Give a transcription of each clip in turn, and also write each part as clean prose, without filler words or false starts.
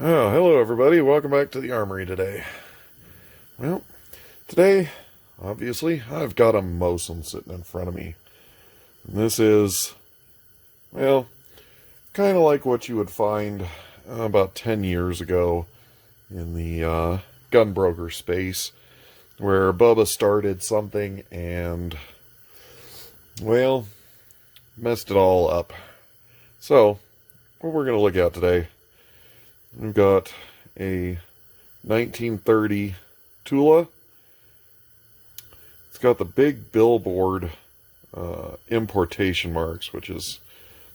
Oh, hello everybody. Welcome back to the armory today. Well, today, obviously, I've got a Mosin sitting in front of me. And this is, well, kind of like what you would find about 10 years ago in the gun broker space, where Bubba started something and, well, messed it all up. So, what we're going to look at today, we've got a 1930 Tula. It's got the big billboard importation marks, which is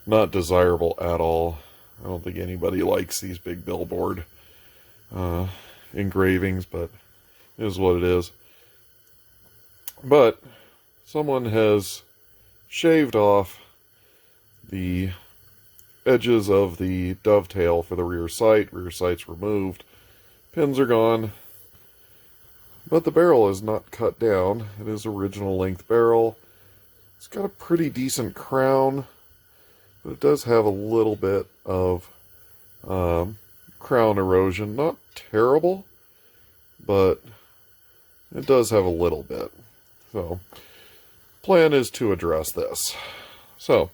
not desirable at all. I don't think anybody likes these big billboard engravings, but it is what it is. But someone has shaved off the edges of the dovetail for the rear sight. Rear sight's removed. Pins are gone. But the barrel is not cut down. It is original length barrel. It's got a pretty decent crown, but it does have a little bit of crown erosion. Not terrible, but it does have a little bit. So, plan is to address this. So,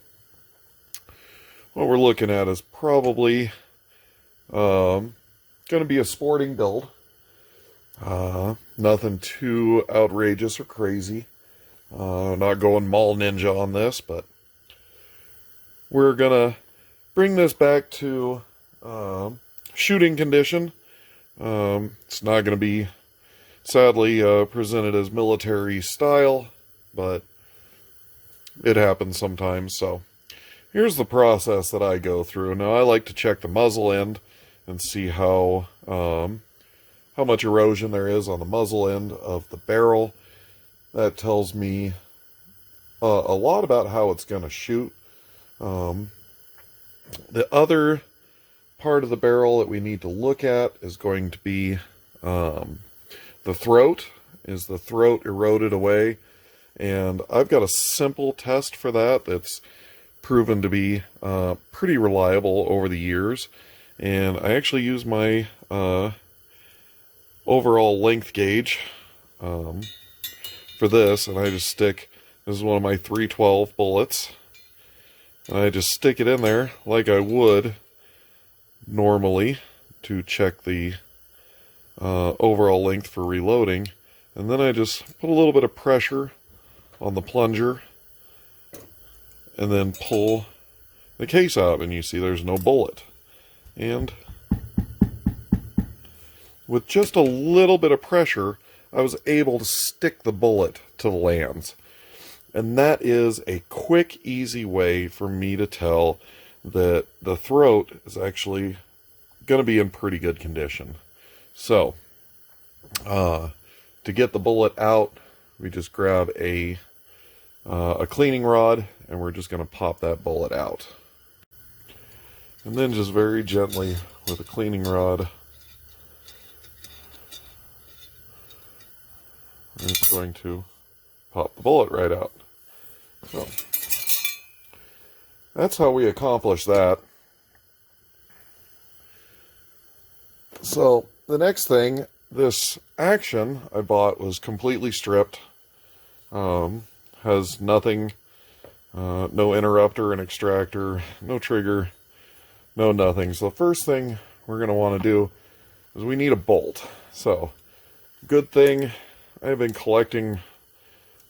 what we're looking at is probably going to be a sporting build. Nothing too outrageous or crazy. Not going mall ninja on this, but we're going to bring this back to shooting condition. It's not going to be, sadly, presented as military style, but it happens sometimes, so here's the process that I go through. Now, I like to check the muzzle end and see how much erosion there is on the muzzle end of the barrel. That tells me a lot about how it's going to shoot. The other part of the barrel that we need to look at is going to be the throat. Is the throat eroded away? And I've got a simple test for that that's proven to be pretty reliable over the years. And I actually use my overall length gauge for this, and I just stick, this is one of my 312 bullets, and I just stick it in there like I would normally to check the overall length for reloading, and then I just put a little bit of pressure on the plunger and then pull the case out, and you see there's no bullet. And with just a little bit of pressure, I was able to stick the bullet to the lands. And that is a quick, easy way for me to tell that the throat is actually going to be in pretty good condition. So, to get the bullet out, we just grab a cleaning rod, and we're just going to pop that bullet out. And then just very gently with a cleaning rod, we're just going to pop the bullet right out. So, that's how we accomplish that. So, the next thing, this action I bought was completely stripped. Has nothing, no interrupter and extractor, no trigger, no nothing. So the first thing we're going to want to do is we need a bolt. So, good thing, I've been collecting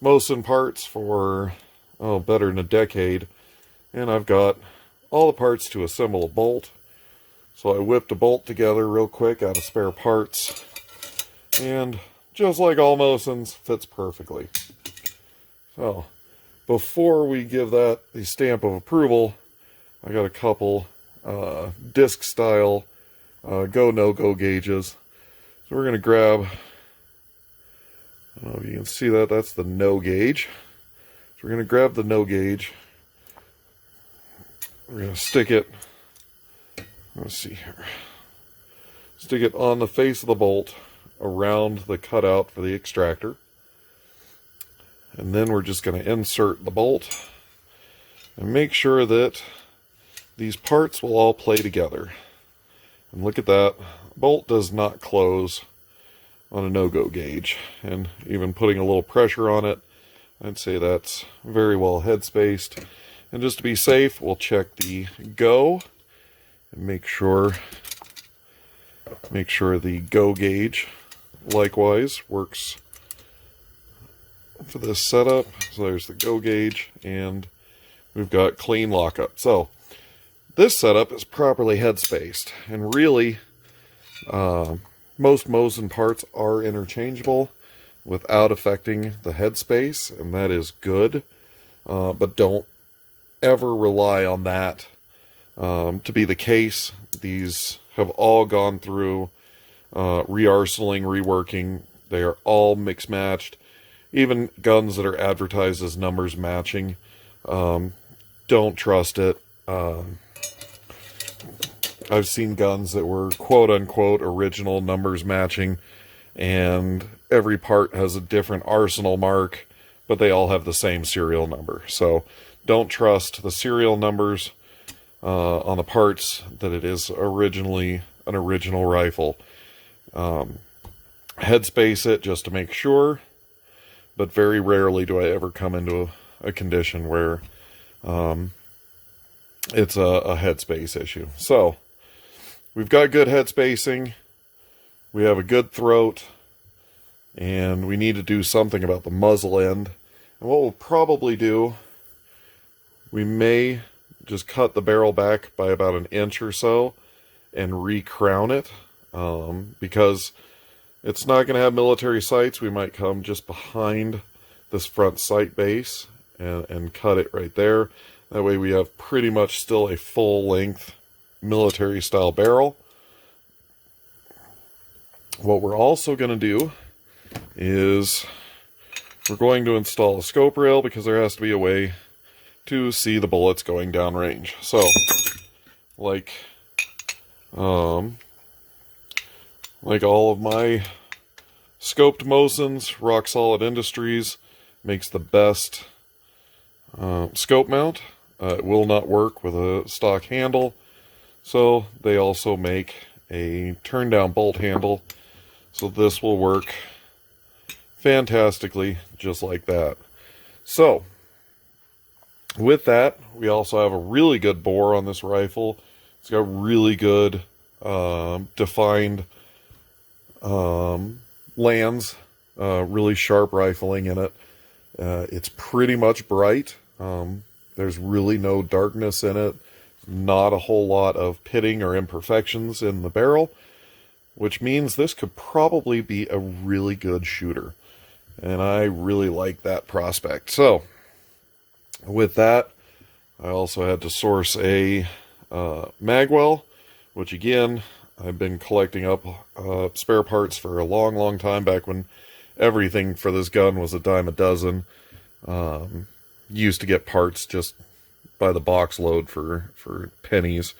Mosin parts for, better than a decade. And I've got all the parts to assemble a bolt. So I whipped a bolt together real quick out of spare parts. And just like all Mosins, fits perfectly. So, before we give that the stamp of approval, I got a couple disc style go no-go gauges. So we're going to grab, I don't know if you can see that, that's the no gauge. So we're going to grab the no gauge. We're going to stick it, let's see here, stick it on the face of the bolt around the cutout for the extractor. And then we're just going to insert the bolt and make sure that these parts will all play together. And look at that. Bolt does not close on a no-go gauge. And even putting a little pressure on it, I'd say that's very well head-spaced. And just to be safe, we'll check the go and make sure the go gauge likewise works for this setup. So there's the go gauge, and we've got clean lockup. So this setup is properly head-spaced, and really most Mosin parts are interchangeable without affecting the headspace, and that is good. But don't ever rely on that to be the case. These have all gone through re-arsenaling, reworking. They are all mix-matched. Even guns that are advertised as numbers matching, don't trust it. I've seen guns that were quote-unquote original numbers matching, and every part has a different arsenal mark, but they all have the same serial number. So don't trust the serial numbers on the parts that it is originally an original rifle. Headspace it just to make sure, but very rarely do I ever come into a condition where it's a headspace issue. So we've got good head spacing, we have a good throat, and we need to do something about the muzzle end. And what we'll probably do, we may just cut the barrel back by about an inch or so and re-crown it, because it's not going to have military sights. We might come just behind this front sight base and cut it right there. That way we have pretty much still a full-length military-style barrel. What we're also going to do is we're going to install a scope rail, because there has to be a way to see the bullets going downrange. So, like all of my scoped Mosins, Rock Solid Industries makes the best scope mount. It will not work with a stock handle, so they also make a turn down bolt handle, so this will work fantastically just like that. So with that, we also have a really good bore on this rifle. It's got really good defined lands, really sharp rifling in it. It's pretty much bright. There's really no darkness in it. Not a whole lot of pitting or imperfections in the barrel, which means this could probably be a really good shooter. And I really like that prospect. So with that, I also had to source a magwell, which again, I've been collecting up spare parts for a long time, back when everything for this gun was a dime a dozen. Used to get parts just by the box load for pennies.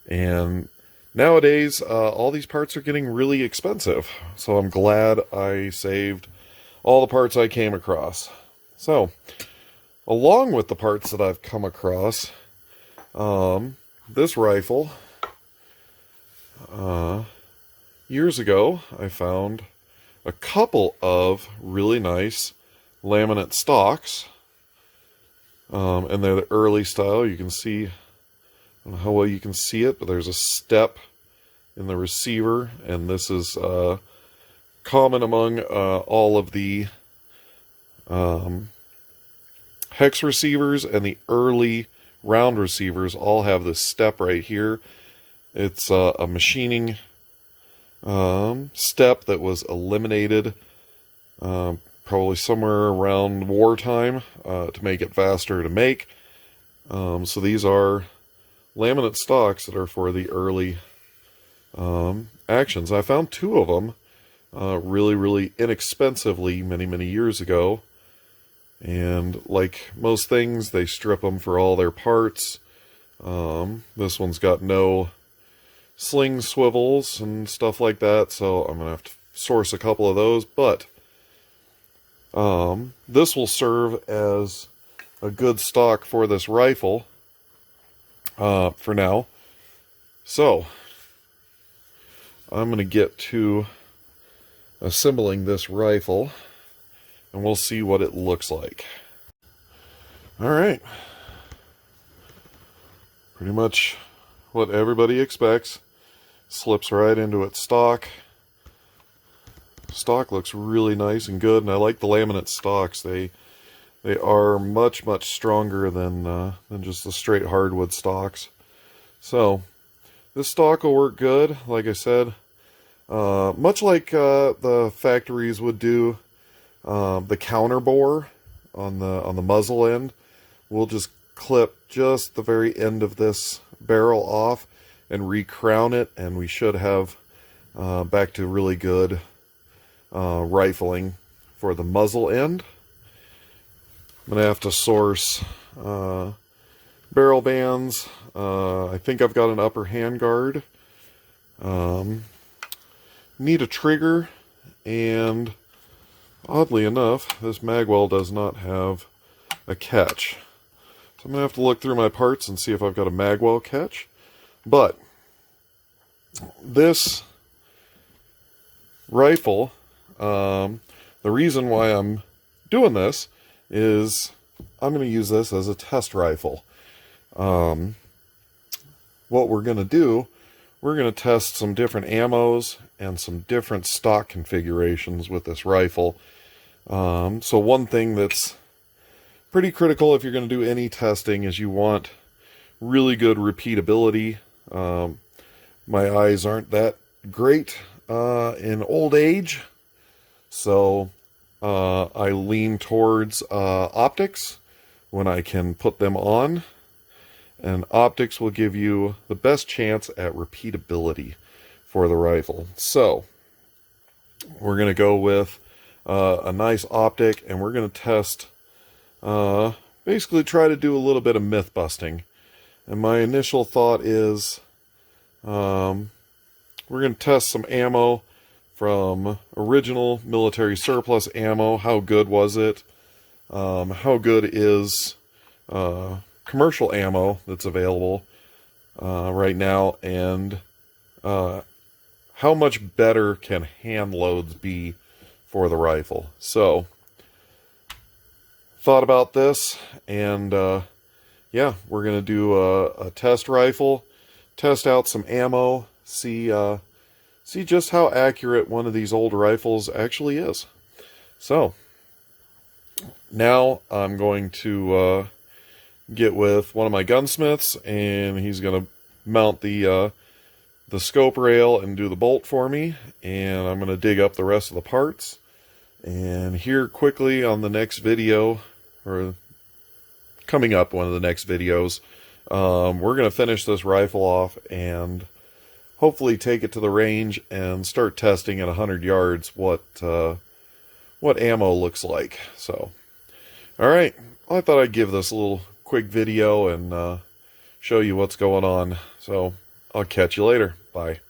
And nowadays, all these parts are getting really expensive. So I'm glad I saved all the parts I came across. So, along with the parts that I've come across, this rifle, years ago, I found a couple of really nice laminate stocks, and they're the early style. You can see, I don't know how well you can see it, but there's a step in the receiver, and this is common among all of the hex receivers, and the early round receivers all have this step right here. It's a machining step that was eliminated probably somewhere around wartime to make it faster to make. So these are laminate stocks that are for the early actions. I found two of them really inexpensively many years ago. And like most things, they strip them for all their parts. This one's got no sling swivels and stuff like that, so I'm going to have to source a couple of those. But this will serve as a good stock for this rifle for now. So I'm going to get to assembling this rifle, and we'll see what it looks like. Alright. Pretty much what everybody expects. Slips right into its stock. Stock looks really nice and good, and I like the laminate stocks. They are much stronger than just the straight hardwood stocks. So this stock will work good, like I said. Much like the factories would do, the counter bore on the muzzle end, we'll just clip just the very end of this barrel off and recrown it, and we should have back to really good rifling for the muzzle end. I'm going to have to source barrel bands. I think I've got an upper handguard. Need a trigger, and oddly enough, this magwell does not have a catch. So I'm going to have to look through my parts and see if I've got a magwell catch. But this rifle, the reason why I'm doing this is I'm going to use this as a test rifle. What we're going to do, we're going to test some different ammos and some different stock configurations with this rifle. So one thing that's pretty critical if you're going to do any testing is you want really good repeatability. My eyes aren't that great in old age, so I lean towards optics when I can put them on, and optics will give you the best chance at repeatability for the rifle. So we're going to go with a nice optic, and we're going to test, basically try to do a little bit of myth busting. And my initial thought is we're going to test some ammo from original military surplus ammo. How good was it? How good is commercial ammo that's available right now? And how much better can hand loads be for the rifle? So, thought about this, and yeah, we're going to do a test rifle, test out some ammo, see just how accurate one of these old rifles actually is. So, now I'm going to get with one of my gunsmiths, and he's going to mount the scope rail and do the bolt for me, and I'm going to dig up the rest of the parts. And here quickly on the next video, or coming up one of the next videos, we're going to finish this rifle off and hopefully take it to the range and start testing at 100 yards what ammo looks like. So, alright, I thought I'd give this a little quick video and show you what's going on. So, I'll catch you later. Bye.